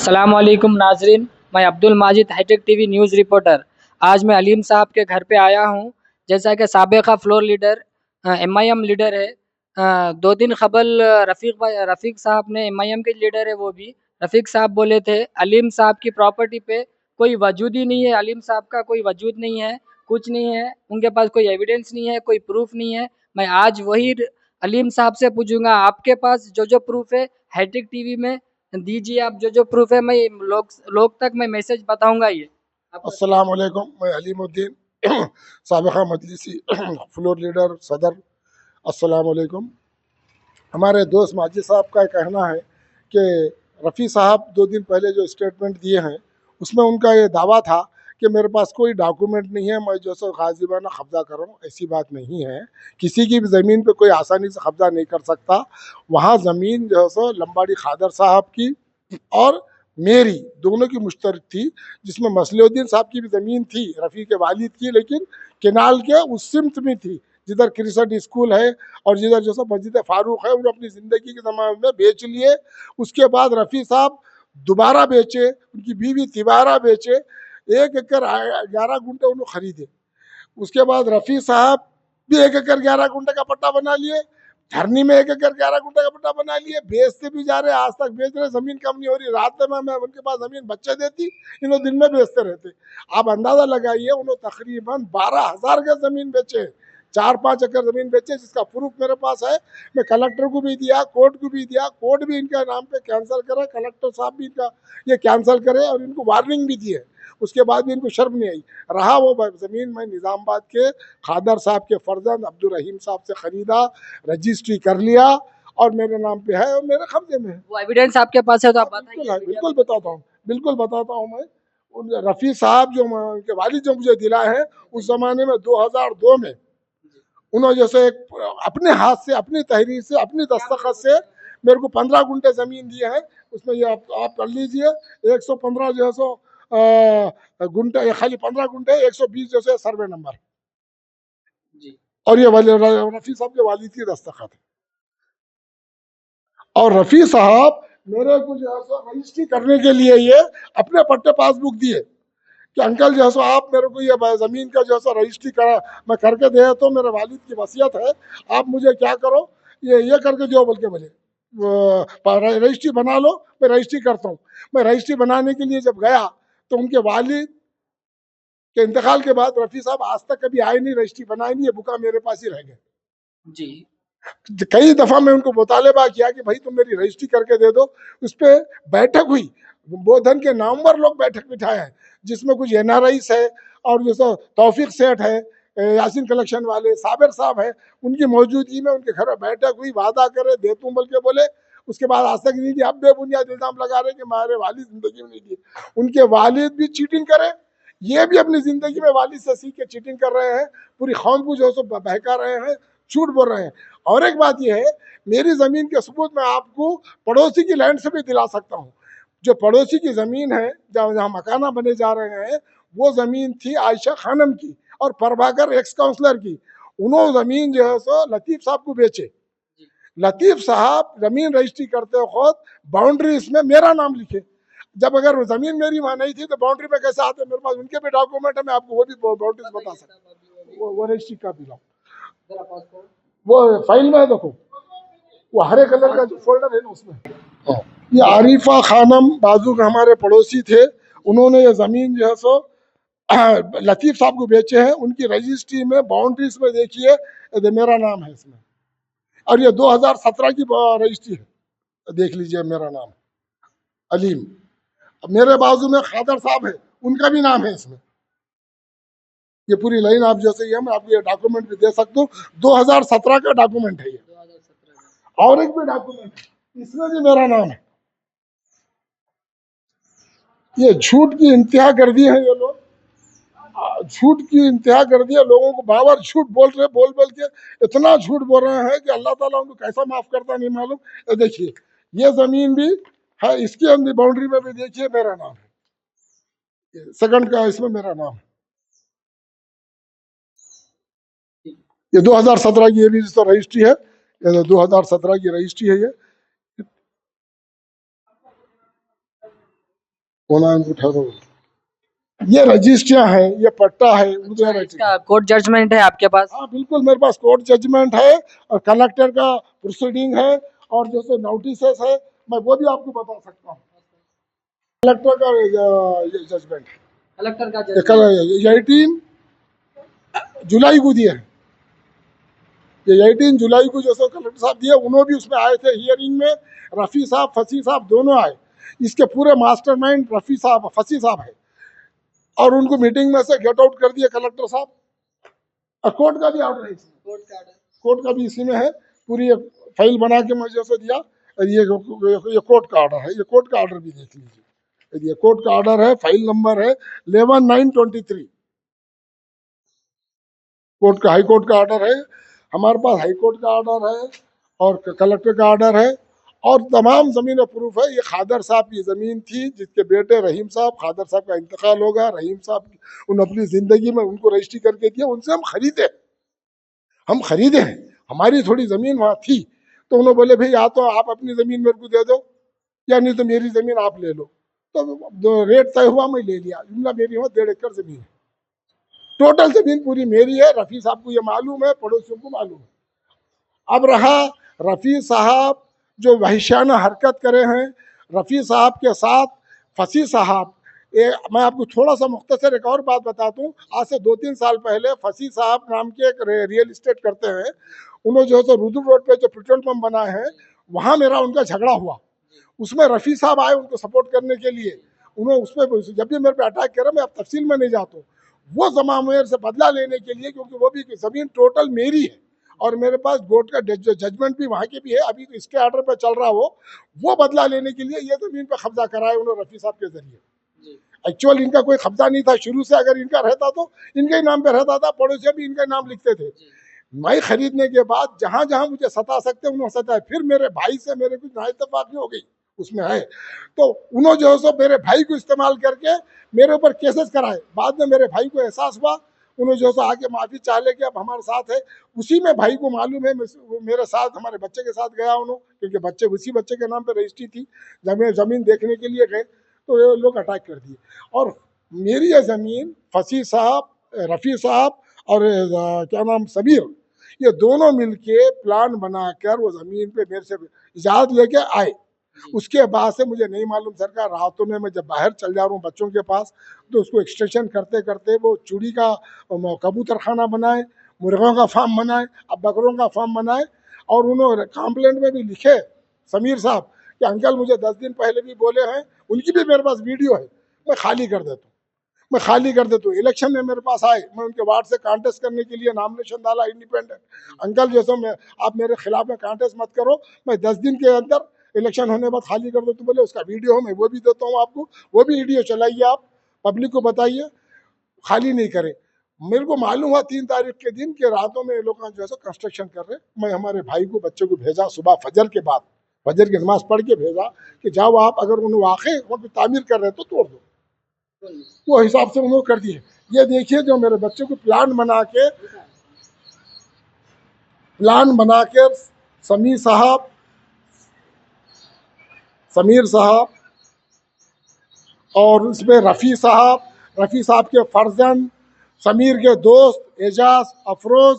अस्सलामुअलैकुम नाजरीन, मैं Abdul Majid hitech TV news reporter. आज मैं अलीम साहब के घर पे आया हूँ। जैसा कि साबिक़ा फ्लोर लीडर एमआईएम लीडर है, 2 दिन कबल रफ़ीक साहब ने एमआईएम के लीडर है, वो भी रफ़ीक साहब बोले थे अलीम साहब की प्रॉपर्टी पे कोई वजूद ही नहीं है, अलीम साहब का कोई वजूद नहीं है, कुछ नहीं है, उनके पास कोई एविडेंस नहीं है, कोई प्रूफ नहीं है। मैं आज वही अलीम साहब से पूछूंगा, आपके पास जो जो प्रूफ है हाईटेक टीवी में दीजिए, आप जो जो प्रूफ है, मैं लोग तक मैं मैसेज बताऊंगा ये आपको। अस्सलाम वालेकुम, मैं अलीमुद्दीन साबिक़ा मजलिसी फ्लोर लीडर सदर। अस्सलाम वालेकुम। हमारे दोस्त माजिद साहब का कहना है कि रफ़ी साहब 2 दिन पहले जो स्टेटमेंट दिए हैं उसमें उनका ये दावा था कि मेरे पास कोई डॉक्यूमेंट नहीं है, मैं जो सो गाजिबाना कब्ज़ा कर रहा हूँ। ऐसी बात नहीं है, किसी की भी ज़मीन पे कोई आसानी से कब्ज़ा नहीं कर सकता। वहाँ ज़मीन जो है सो लंबाड़ी खादर साहब की और मेरी दोनों की मुश्तरक थी, जिसमें मसलुद्दीन साहब की भी ज़मीन थी, रफ़ी के वालिद की, लेकिन केनाल के उस सिमत में थी जिधर क्रिसट स्कूल है और जिधर जो सब मस्जिद फ़ारूक है। उन्होंने अपनी ज़िंदगी के ज़माने में बेच लिए। उसके बाद रफ़ी साहब दोबारा बेचे, उनकी बीवी तिबारा बेचे, 1 एकड़ 11 गुंठे उन्होंने ख़रीदे। उसके बाद रफ़ी साहब भी 1 एकड़ 11 गुंठे का पट्टा बना लिए, धरनी में 1 एकड़ 11 गुंठे का पट्टा बना लिए, बेचते भी जा रहे, आज तक बेच रहे। ज़मीन कम नहीं हो रही, रात में मैं उनके पास ज़मीन बच्चे देती, इन्होंने दिन में बेचते रहते। आप अंदाज़ा लगाइए, उन्होंने तकरीबन 12,000 गज ज़मीन बेचे, 4-5 एकड़ ज़मीन बेचे, जिसका प्रूफ मेरे पास है। मैं कलेक्टर को भी दिया, कोर्ट को भी दिया, कोर्ट भी इनका नाम पे कैंसिल करे, कलेक्टर साहब भी इनका ये कैंसिल करे और इनको वार्निंग भी दी है। उसके बाद भी इनको शर्म नहीं आई। रहा वो ज़मीन मैं निज़ामाबाद के खादर साहब के फर्जंद अब्दुल रहीम साहब से ख़रीदा, रजिस्ट्री कर लिया और मेरे नाम पे है और मेरे कब्जे में है। वो एविडेंस आपके पास है तो आप बताइए। बिल्कुल बताता हूँ, बिल्कुल बताता हूँ। मैं रफ़ी साहब जो उनके वालिद जो मुझे दिलाए हैं, उस ज़माने में 2002 में उन्होंने जैसे एक अपने हाथ से, अपनी तहरीर से, अपनी दस्तखत से मेरे को 15 गुंठे ज़मीन दिए हैं। उसमें ये आप कर लीजिए, 115 जो है सो गुंठे, खाली 15 गुंठे, 120 जो है सर्वे नंबर जी। और ये रफ़ी साहब के वालिद की दस्तखत है। और रफ़ी साहब मेरे को जो है सो रजिस्ट्री करने के लिए ये अपने पट्टे पासबुक दिए कि अंकल जो है सो आप मेरे को ये ज़मीन का जो है सो रजिस्ट्री करा, मैं करके दे तो मेरे वालिद की वसीयत है, आप मुझे क्या करो, ये करके दो बोल के बोले, रजिस्ट्री बना लो। मैं रजिस्ट्री करता हूँ। मैं रजिस्ट्री बनाने के लिए जब गया तो उनके वालिद के इंतकाल के बाद रफ़ी साहब आज तक कभी आए नहीं, रजिस्ट्री बनाए नहीं, ये बुका मेरे पास ही रह गए। जी। कई दफ़ा मैं उनको मुतालबा किया कि भाई तुम मेरी रजिस्ट्री करके दे दो। उस पर बैठक हुई, बोधन के नामवर लोग बैठक बिठाए हैं, जिसमें कुछ एनआरआईस है और जैसा तौफीक सेठ है, यासीन कलेक्शन वाले साबिर साहब है, उनकी मौजूदगी में उनके घर में बैठक हुई। वादा करे दे तुम बोल के बोले, उसके बाद आज तक नहीं दिया। अब बेबुनियाद इल्ज़ाम लगा रहे कि हमारे वालिद ज़िंदगी में नहीं दिए। उनके वालिद भी चीटिंग करे, ये भी अपनी ज़िंदगी में वालिद से सीख के चीटिंग कर रहे हैं, पूरी कौम को जो है सो बहका रहे हैं, झूठ बोल रहे हैं। और एक बात यह है, मेरी ज़मीन के सबूत मैं आपको पड़ोसी की लैंड से भी दिला सकता हूँ। जो पड़ोसी की ज़मीन है, जहाँ मकाना बने जा रहे हैं, वो ज़मीन थी आयशा खानम की और प्रभाकर एक्स काउंसलर की। उन्होंने ज़मीन जो है सो लतीफ़ साहब को बेचे। लतीफ़ साहब ज़मीन रजिस्ट्री करते वक्त बाउंड्री इसमें मेरा नाम लिखे। जब अगर ज़मीन मेरी वहाँ नहीं थी तो बाउंड्री पे कैसे आते? मेरे पास उनके भी डॉक्यूमेंट है, मैं आपको वो भी बाउंड्रीज बता सकता हूँ। वो रजिस्ट्री का भी लाओ, वो फाइल में है, देखो वो हरे कलर का जो फोल्डर है ना, उसमें। हाँ, ये आरिफा खानम बाजू के हमारे पड़ोसी थे। उन्होंने ये ज़मीन जो है सो लतीफ़ साहब को बेचे हैं। उनकी रजिस्ट्री में बाउंड्रीज में देखिए, ये मेरा नाम है इसमें, और ये 2017 की रजिस्ट्री है, देख लीजिए मेरा नाम अलीम। अब मेरे बाजू में खादर साहब है, उनका भी नाम है इसमें। ये पूरी लाइन आप जैसे ये, मैं आपको ये डॉक्यूमेंट भी दे सकता हूँ, 2017 का डॉक्यूमेंट है ये। और एक भी डॉक्यूमेंट, इसमें भी मेरा नाम है। ये झूठ की इंतहा कर दी है ये लोग, झूठ की इंतहा कर दिया। लोगों को बार झूठ बोल रहे, बोल बोल के इतना झूठ बोल रहे हैं कि अल्लाह ताला उनको कैसा माफ करता नहीं मालूम। ये देखिए, ये ज़मीन भी है, इसके अंदर बाउंड्री में भी देखिए मेरा नाम है, सेकंड का इसमें मेरा नाम है। ये 2017 की ये भी तो रजिस्ट्री है, ये 2017 की रजिस्ट्री है ये। पूर्णांक ठहरो, ये रजिस्ट्रियां है, ये पट्टा है, उनको यहाँ रजिस्ट्री। इसका कोर्ट जजमेंट है आपके पास? हाँ बिल्कुल, मेरे पास कोर्ट जजमेंट है और कलेक्टर का प्रोसीडिंग है और जैसे नोटिसेस है, मैं वो भी आपको बता सकता हूँ। कलेक्टर का जजमेंट, कलेक्टर का जजमेंट 18 जुलाई को दिया है, ये 18 जुलाई को जैसे कलेक्टर साहब दिए, उन्होंने भी उसमें आए थे हियरिंग में, रफ़ी साहब फसी साहब दोनों आए, इसके पूरे मास्टरमाइंड रफ़ी साहब फसी साहब है, और उनको मीटिंग में से गेट आउट कर दिया कलेक्टर साहब। और कोर्ट का भी ऑर्डर है इसमें, कोर्ट का भी इसी में है, पूरी फाइल बना के मुझे से दिया, और ये कोर्ट का ऑर्डर है, ये कोर्ट का ऑर्डर भी देख लीजिए, ये कोर्ट का ऑर्डर है, फाइल नंबर है 11/9/23, कोर्ट का हाई कोर्ट का ऑर्डर है, हमारे पास हाई कोर्ट का ऑर्डर है और कलेक्टर का ऑर्डर है, और तमाम ज़मीन प्रूफ है। ये खादर साहब की ज़मीन थी, जिसके बेटे रहीम साहब, खादर साहब का इंतकाल हो गया, रहीम साहब उन अपनी ज़िंदगी में उनको रजिस्ट्री करके दिया, उनसे हम खरीदे हैं, हमारी थोड़ी ज़मीन वहाँ थी, तो उन्होंने बोले भाई या तो आप अपनी ज़मीन मेरे को दे दो या नहीं तो मेरी ज़मीन आप ले लो, तो रेट तय हुआ, मैं ले लिया, जुमला मेरी वहाँ 1.5 एकड़ ज़मीन है, टोटल ज़मीन पूरी मेरी है, रफ़ी साहब को ये मालूम है, पड़ोसियों को मालूम है। अब रहा रफ़ी साहब जो वहशियाना हरकत करे हैं, रफ़ी साहब के साथ फसी साहब, मैं आपको थोड़ा सा मुख्तसर एक और बात बता दूं, आज से 2-3 साल पहले फसी साहब नाम के एक रियल इस्टेट करते हैं, उन्होंने जो है तो रुद्र रोड पे जो पेट्रोल पंप बनाए हैं, वहाँ मेरा उनका झगड़ा हुआ, उसमें रफ़ी साहब आए उनको सपोर्ट करने के लिए, उन्होंने उस पर जब भी मेरे पे अटैक करा, मैं अब तफसील में नहीं जाता हूँ, वो जमा मेरे से बदला लेने के लिए, क्योंकि वो भी ज़मीन टोटल मेरी है और मेरे पास कोर्ट का जजमेंट भी वहाँ के भी है, अभी तो इसके ऑर्डर पर चल रहा हो, वो बदला लेने के लिए ये ज़मीन पर कब्जा कराए उन्होंने रफ़ी साहब के जरिए। एक्चुअल इनका कोई कब्जा नहीं था शुरू से, अगर इनका रहता तो इनके ही नाम पे रहता था, पड़ोसी भी इनका नाम लिखते थे। मैं खरीदने के बाद जहां जहां मुझे सता सकते उन्होंने सताया, फिर मेरे भाई से मेरे कुछ नाइतफाकी हो गई उसमें है, तो उन्होंने जो है सो मेरे भाई को इस्तेमाल करके मेरे ऊपर केसेस कराए, बाद में मेरे भाई को एहसास हुआ, उन्होंने जो है आके माफ़ी चाह ले कि अब हमारे साथ है, उसी में भाई को मालूम है, मेरे साथ हमारे बच्चे के साथ गया उन्होंने, क्योंकि बच्चे उसी बच्चे के नाम पर रजिस्ट्री थी, जब मैं ज़मीन देखने के लिए गए तो ये लोग अटैक कर दिए, और मेरी ये ज़मीन फसी साहब, रफ़ी साहब और क्या नाम सबीर, ये दोनों मिलके प्लान बनाकर वो ज़मीन पे मेरे से इजाज़त लेके आए। उसके बाद से मुझे नहीं मालूम सरकार, रातों में मैं जब बाहर चल जा रहा हूँ बच्चों के पास, तो उसको एक्सटेंशन करते करते वो चूड़ी का कबूतर खाना बनाए, मुर्गों का फार्म बनाए, अब बकरों का फार्म बनाए, और उन्होंने कंप्लेंट में भी लिखे समीर साहब कि अंकल मुझे 10 दिन पहले भी बोले हैं, उनकी भी मेरे पास वीडियो है, मैं खाली कर देता हूँ, मैं खाली कर देता हूँ। इलेक्शन में मेरे पास आए, मैं उनके वार्ड से कांटेस्ट करने के लिए नामिनेशन डाला इंडिपेंडेंट, अंकल जैसे मैं आप मेरे खिलाफ में कांटेस्ट मत करो, मैं 10 दिन के अंदर इलेक्शन होने बाद खाली कर दो, तो बोले उसका वीडियो हो, मैं वो भी देता हूँ आपको, वो भी वीडियो चलाइए, आप पब्लिक को बताइए, खाली नहीं करे। मेरे को मालूम हुआ 3 तारीख के दिन के रातों में ये लोग जो है कंस्ट्रक्शन कर रहे, मैं हमारे भाई को बच्चे को भेजा, सुबह फजर के बाद, फजर की नमाज पढ़ के भेजा कि जाओ आप, अगर उन्हें वाकई वक्त तामीर कर रहे तो तोड़ दो, वो हिसाब से उन्होंने कर दिए। ये देखिए जो मेरे बच्चे को प्लान बना के समीर साहब और उसमें रफ़ी साहब के फर्जंद, समीर के दोस्त एजाज, अफरोज़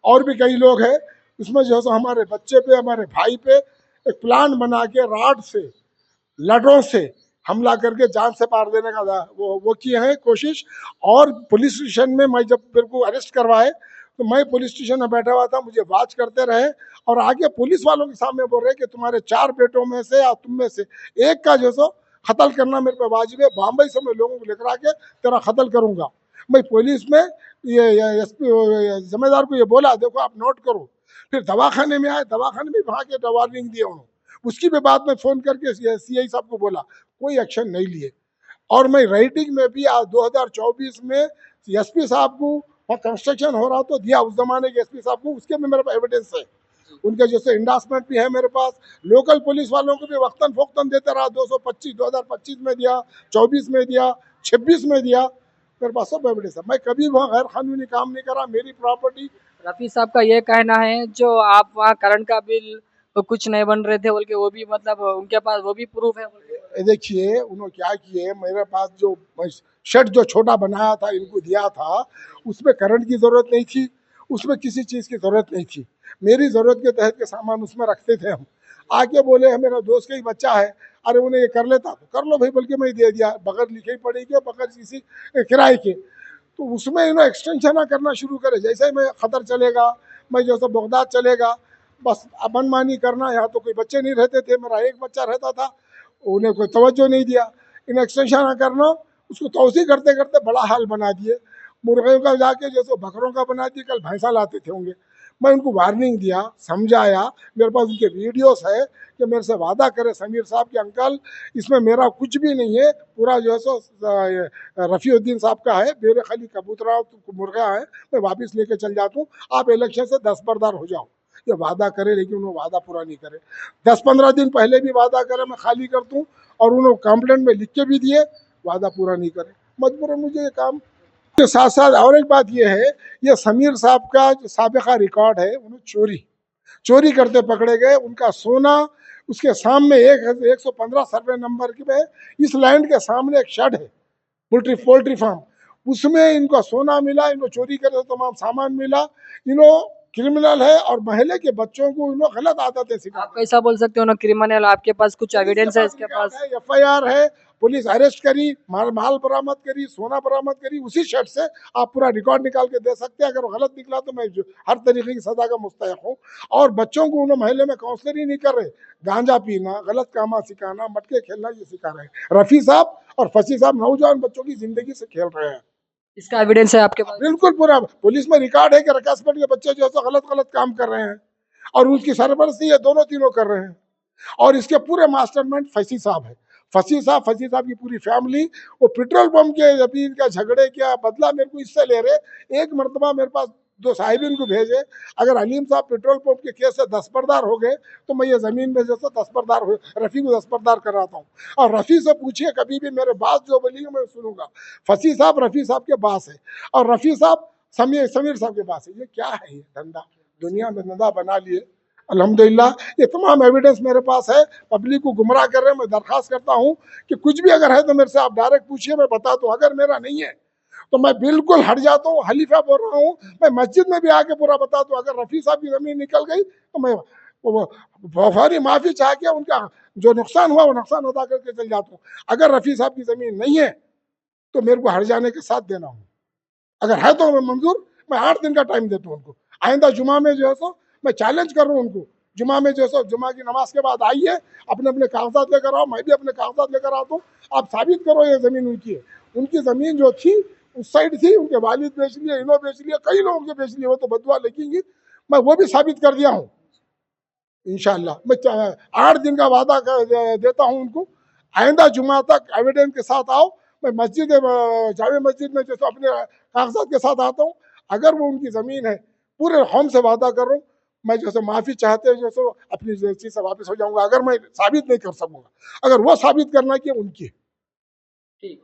और भी कई लोग हैं, उसमें जो है हमारे बच्चे पे, हमारे भाई पे एक प्लान बना के राड से, लडों से हमला करके जान से मार देने का वो किए हैं कोशिश। और पुलिस स्टेशन में मैं जब मेरे को अरेस्ट करवाए, तो मैं पुलिस स्टेशन में बैठा हुआ था, मुझे वाच करते रहे, और आगे पुलिस वालों के सामने बोल रहे कि तुम्हारे 4 बेटों में से या तुम में से एक का जो सो कत्ल करना मेरे पे वाजिब है, बॉम्बे से मैं लोगों को लेकर आके तेरा कत्ल करूँगा। मैं पुलिस में ये जिम्मेदार को ये बोला, देखो आप नोट करो, फिर दवाखाने में आए, दवाखाने में वहाँ के वार्निंग दिए उन्होंने, उसकी भी बाद में फ़ोन करके सीआई साहब को बोला, कोई एक्शन नहीं लिए। और मैं राइटिंग में भी आज 2024 में एसपी साहब को कंस्ट्रक्शन हो रहा तो दिया, उस जमाने के एसपी साहब को, उसके में मेरे पास एविडेंस है, उनके जैसे इंडासमेंट भी है मेरे पास, लोकल पुलिस वालों को भी वक्तन फोक्तन देते रहा, 2025 में दिया, 24 में दिया, 26 में दिया, मेरे पास सब एविडेंस है, मैं कभी वहाँ गैर कानूनी काम नहीं करा, मेरी प्रॉपर्टी। रफ़ी साहब का ये कहना है जो आप वहाँ करंट का बिल तो कुछ नहीं बन रहे थे बोल के, वो भी मतलब उनके पास वो भी प्रूफ है बोल के। ये देखिए उन्होंने क्या किए, मेरे पास जो शेड जो छोटा बनाया था इनको दिया था, उसमें करंट की ज़रूरत नहीं थी, उसमें किसी चीज़ की ज़रूरत नहीं थी। मेरी ज़रूरत के तहत के सामान उसमें रखते थे हम। आके बोले है मेरा दोस्त का ही बच्चा है, अरे उन्हें ये कर लेता तो कर लो भाई, बल्कि मैं दे दिया बगैर लिखे ही पड़ेगी, बगैर किसी किराए के। तो उसमें इन्होंने एक्सटेंशन ना करना शुरू करे, जैसे ही मैं खतर चलेगा, मैं जैसे बगदाद चलेगा, बस मनमानी करना। यहाँ तो कोई बच्चे नहीं रहते थे, मेरा एक बच्चा रहता था, उन्हें कोई तवज्जो नहीं दिया। इन एक्सटेंशन ना करना, उसको तोसी करते करते बड़ा हाल बना दिए। मुर्गियों का जाके जैसे बकरों का बना दिए, कल भैंसा लाते थे होंगे। मैं उनको वार्निंग दिया, समझाया, मेरे पास उनके वीडियोस है कि मेरे से वादा करे समीर साहब के अंकल इसमें मेरा कुछ भी नहीं है, पूरा जो है सो रफ़ीउद्दीन साहब का है, मेरे खाली कबूतरा मुर्गा है, मैं वापस लेके चल जाता हूँ, आप इलेक्शन से दस्तबरदार हो जाओ। ये वादा करे, लेकिन उन्होंने वादा पूरा नहीं करे। 10-15 दिन पहले भी वादा करे मैं खाली कर दूँ, और उन्होंने कंप्लेंट में लिख के भी दिए, वादा पूरा नहीं करे। मजबूरन मुझे ये काम के साथ साथ और एक बात ये है, ये समीर साहब का जो साबिका रिकॉर्ड है, उन्हें चोरी करते पकड़े गए। उनका सोना उसके सामने 115 सर्वे नंबर में इस लैंड के सामने एक शेड है, पोल्ट्री फार्म, उसमें इनको सोना मिला, इनको चोरी करते तमाम सामान मिला। इन्हों क्रिमिनल है और महल्ले के बच्चों को इन्हों गलत आदतें आप सिखाते। कैसा बोल सकते हो ना क्रिमिनल? आपके पास कुछ एविडेंस है इसके पास? FIR है, पुलिस अरेस्ट करी, माल बरामद करी, सोना बरामद करी, उसी शर्ट से आप पूरा रिकॉर्ड निकाल के दे सकते हैं। अगर वो गलत निकला तो मैं हर तरीके की सजा का मुस्तहक हूँ। और बच्चों को उन्होंने महल्ले में काउंसलर ही नहीं कर रहे, गांजा पीना, गलत कामा सिखाना, मटके खेलना, ये सिखा रहे हैं। रफ़ी साहब और फसी साहब नौजवान बच्चों की जिंदगी से खेल रहे हैं। इसका एविडेंस है आपके पास? बिल्कुल पूरा पुलिस में रिकॉर्ड है कि रकासपेट के बच्चे जो है तो गलत काम कर रहे हैं, और उसकी सरपरस्ती ये दोनों तीनों कर रहे हैं। और इसके पूरे मास्टरमाइंड फसी साहब है। फसी साहब की पूरी फैमिली, वो पेट्रोल पंप के जमीन का झगड़े का बदला मेरे को इससे ले रहे। एक मरतबा मेरे पास 2 साहिबीन को भेजे, अगर अलीम साहब पेट्रोल पंप के केस से दस्तबरदार हो गए तो मैं ये ज़मीन में जैसे दस्तबरदार हो, रफ़ी को दस्तबरदार कराता हूँ। और रफ़ी से पूछिए कभी भी मेरे बात जो बोली मैं सुनूंगा। फसी साहब रफ़ी साहब के पास है, और रफ़ी साहब समीर साहब के पास है। ये क्या है, ये धंधा दुनिया में धंधा बना लिए। अल्हम्दुलिल्लाह ये तमाम एविडेंस मेरे पास है। पब्लिक को गुमराह कर रहे हैं। मैं दरख्वास्त करता हूँ कि कुछ भी अगर है तो मेरे से आप डायरेक्ट पूछिए, मैं बताता हूँ। अगर मेरा नहीं है तो मैं बिल्कुल हट जाता हूँ, हलीफा बोल रहा हूँ। मैं मस्जिद में भी आके पूरा बताता हूँ। अगर रफ़ी साहब की ज़मीन निकल गई तो मैं फौरी माफ़ी चाह के उनका जो नुकसान हुआ वो नुकसान अदा करके चल जाता हूँ। अगर रफ़ी साहब की ज़मीन नहीं है तो मेरे को हट जाने के साथ देना हो, अगर है तो मैं मंजूर, मैं 8 दिन का टाइम देता हूँ उनको। आइंदा जुमा में जो है सो मैं चैलेंज कर रहा हूँ उनको, जुमा में जो है सो जुमा की नमाज के बाद आइए, अपने अपने कागजात लेकर आओ, मैं भी अपने कागजात लेकर आता हूँ। आप साबित करो ये ज़मीन उनकी है। उनकी ज़मीन जो थी उस साइड थी, उनके वालिद बेच लिए, इन्हों बेच लिया, कई लोगों के बेच लिए, वो तो बदुआ लगेंगी। मैं वो भी साबित कर दिया हूँ इंशाअल्लाह। मैं 8 दिन का वादा देता हूँ उनको। आइंदा जुमा तक एविडेंस के साथ आओ। मैं जामे मस्जिद में जैसे अपने कागजात के साथ आता हूँ। अगर वो उनकी ज़मीन है, पूरे कौम से वादा कर रहा हूँ, मैं जैसे माफ़ी चाहते हैं जैसे अपनी चीज़ से वापस हो जाऊँगा। अगर मैं साबित नहीं कर सकूँगा, अगर वो साबित करना कि उनकी है। ठीक।